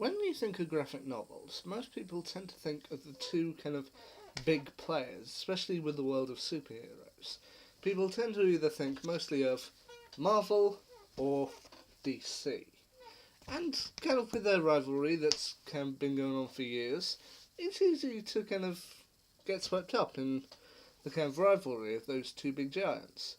When we think of graphic novels, most people tend to think of the two kind of big players, especially with the world of superheroes. People tend to either think mostly of Marvel or DC. And kind of with their rivalry that's kind of been going on for years, it's easy to kind of get swept up in the kind of rivalry of those two big giants.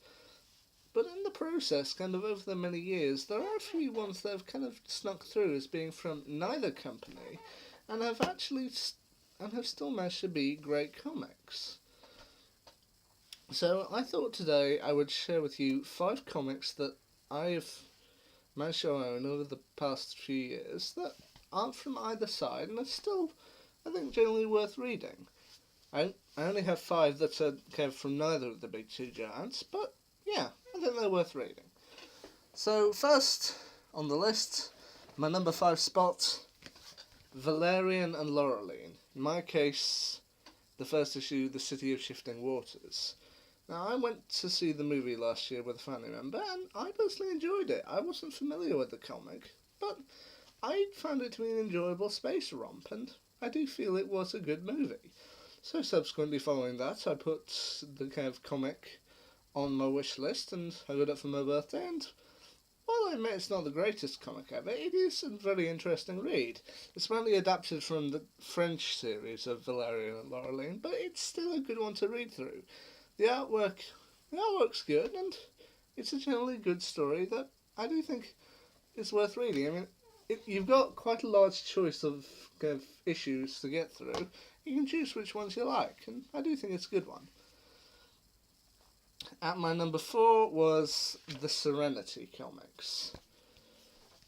But in the process, kind of over the many years, there are a few ones that have kind of snuck through as being from neither company, and have and have still managed to be great comics. So I thought today I would share with you 5 comics that I've managed to own over the past few years that aren't from either side and are still, I think, generally worth reading. I only have 5 that are kind of from neither of the big two giants, but yeah, I think they're worth reading. So first on the list, my number 5 spot, Valerian and Laureline. In my case, the first issue, The City of Shifting Waters. Now, I went to see the movie last year with a family member, and I personally enjoyed it. I wasn't familiar with the comic, but I found it to be an enjoyable space romp, and I do feel it was a good movie. So subsequently following that, I put the kind of comic on my wish list, and I got it for my birthday, and while I admit it's not the greatest comic ever, it is a very interesting read. It's mainly adapted from the French series of Valerian and Laureline, but it's still a good one to read through. The artwork's good, and it's a generally good story that I do think is worth reading. I mean, you've got quite a large choice of kind of issues to get through. You can choose which ones you like, and I do think it's a good one. At my number 4 was the Serenity Comics.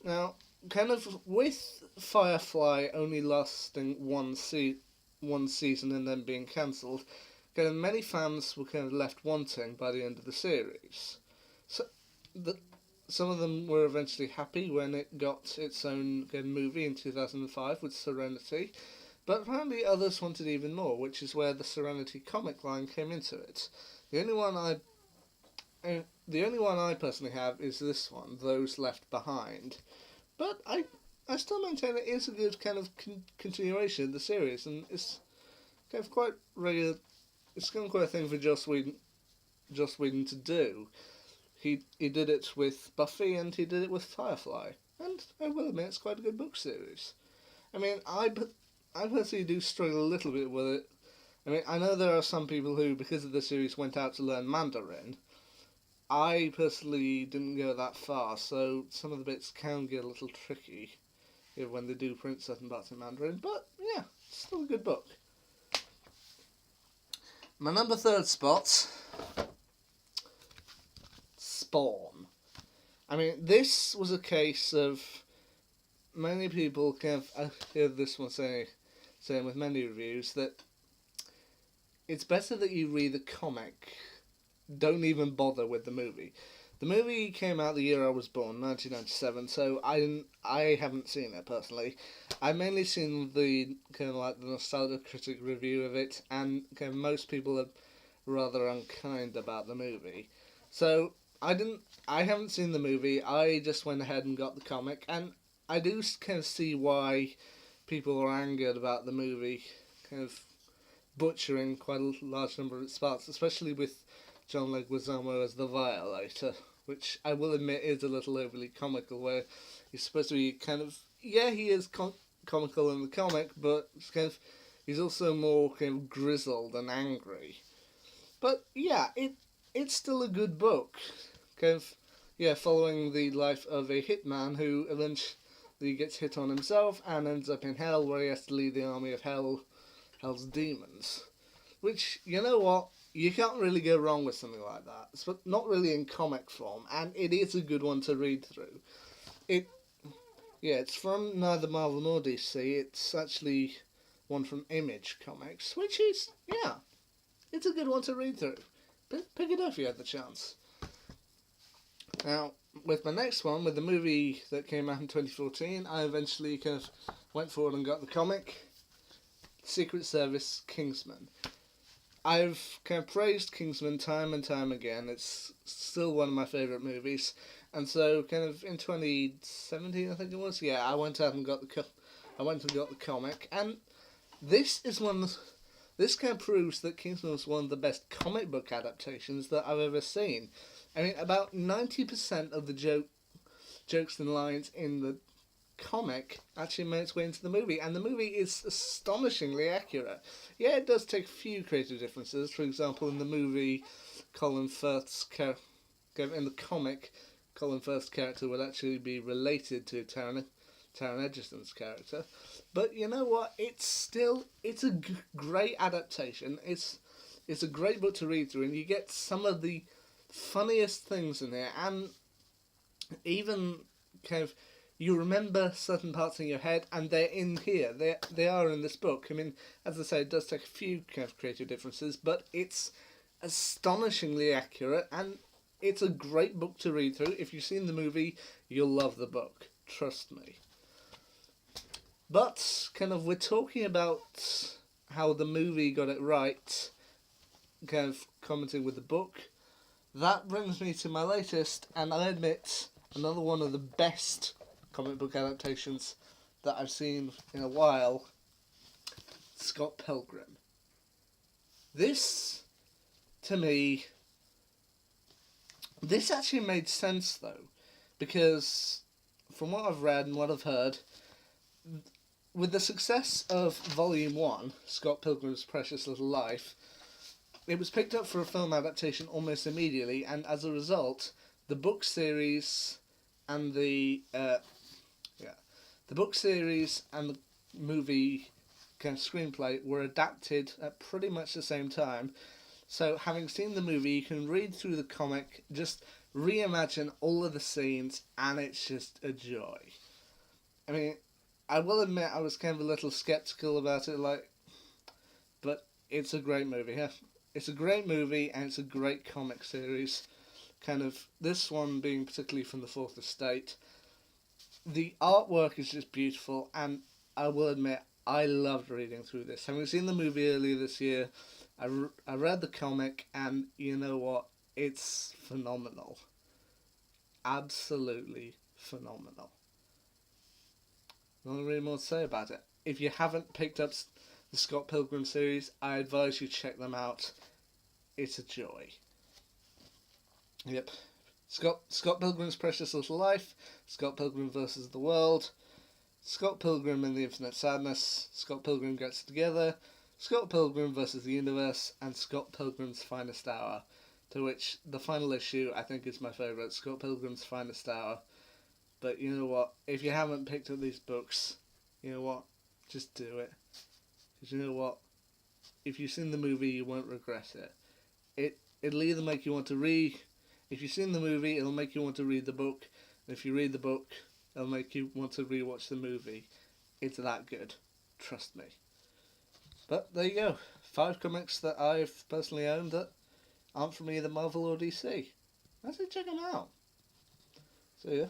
Now, kind of with Firefly only lasting one season and then being cancelled, kind of many fans were kind of left wanting by the end of the series. So, some of them were eventually happy when it got its own movie in 2005 with Serenity, but apparently others wanted even more, which is where the Serenity comic line came into it. The only one I personally have is this one, Those Left Behind. But I still maintain it is a good kind of continuation of the series, and it's kind of quite regular. It's kind of quite a thing for Joss Whedon to do. He did it with Buffy and he did it with Firefly, and I will admit it's quite a good book series. I mean, I personally do struggle a little bit with it. I mean, I know there are some people who, because of the series, went out to learn Mandarin. I personally didn't go that far, so some of the bits can get a little tricky when they do print certain parts in Mandarin, but yeah, it's still a good book. My number 3 spot, Spawn. I mean, this was a case of many people kind of, I hear this one saying with many reviews that it's better that you read the comic. Don't even bother with the movie. The movie came out the year I was born, 1997, so I haven't seen it personally. I've mainly seen the kind of like the nostalgia critic review of it, and kind of most people are rather unkind about the movie. So I haven't seen the movie. I just went ahead and got the comic, and I do kind of see why people are angered about the movie, kind of butchering quite a large number of its parts, especially with John Leguizamo as the Violator, which I will admit is a little overly comical, where he's supposed to be kind of, yeah, he is comical in the comic, but he's also more kind of grizzled and angry. But yeah, it's still a good book, kind of, yeah, following the life of a hitman who eventually gets hit on himself and ends up in hell, where he has to lead the army of hell's demons. Which, you know what? You can't really go wrong with something like that. It's not really in comic form, and it is a good one to read through. It's from neither Marvel nor DC. It's actually one from Image Comics, which is, yeah, it's a good one to read through. Pick it up if you have the chance. Now, with my next one, with the movie that came out in 2014, I eventually kind of went forward and got the comic, Secret Service Kingsman. I've kind of praised Kingsman time and time again. It's still one of my favourite movies. And so, kind of in 2017, I think it was, yeah, I went out and got I went and got the comic, and this is one. This kind of proves that Kingsman was one of the best comic book adaptations that I've ever seen. I mean, about 90% of the jokes and lines in the comic actually made its way into the movie, and the movie is astonishingly accurate. Yeah, it does take a few creative differences. For example, in the movie, Colin Firth's in the comic, Colin Firth's character would actually be related to Taron Egerton's character. But you know what? It's a great adaptation. It's a great book to read through, and you get some of the funniest things in there, and even kind of you remember certain parts in your head, and they're in here. They are in this book. I mean, as I say, it does take a few kind of creative differences, but it's astonishingly accurate, and it's a great book to read through. If you've seen the movie, you'll love the book. Trust me. But kind of we're talking about how the movie got it right, kind of commenting with the book. That brings me to my latest, and I admit, another one of the best comic book adaptations that I've seen in a while, Scott Pilgrim. This, to me, this actually made sense though, because from what I've read and what I've heard, with the success of Volume 1, Scott Pilgrim's Precious Little Life, it was picked up for a film adaptation almost immediately, and as a result, the book series and the movie kind of screenplay were adapted at pretty much the same time. So, having seen the movie, you can read through the comic, just reimagine all of the scenes, and it's just a joy. I mean, I will admit I was kind of a little skeptical about it, but it's a great movie. Yeah? It's a great movie, and it's a great comic series. Kind of, this one being particularly from the Fourth Estate. The artwork is just beautiful, and I will admit, I loved reading through this. Having seen the movie earlier this year, I read the comic, and you know what? It's phenomenal. Absolutely phenomenal. Not really more to say about it. If you haven't picked up the Scott Pilgrim series, I advise you check them out. It's a joy. Yep. Scott Pilgrim's Precious Little Life, Scott Pilgrim vs. the World, Scott Pilgrim and the Infinite Sadness, Scott Pilgrim Gets Together, Scott Pilgrim vs. the Universe, and Scott Pilgrim's Finest Hour, to which the final issue I think is my favourite, Scott Pilgrim's Finest Hour. But you know what, if you haven't picked up these books, you know what, just do it. Because you know what, if you've seen the movie, you won't regret it. It'll either make you want to if you've seen the movie, it'll make you want to read the book. And if you read the book, it'll make you want to rewatch the movie. It's that good. Trust me. But there you go. 5 comics that I've personally owned that aren't from either Marvel or DC. I say check them out. See ya.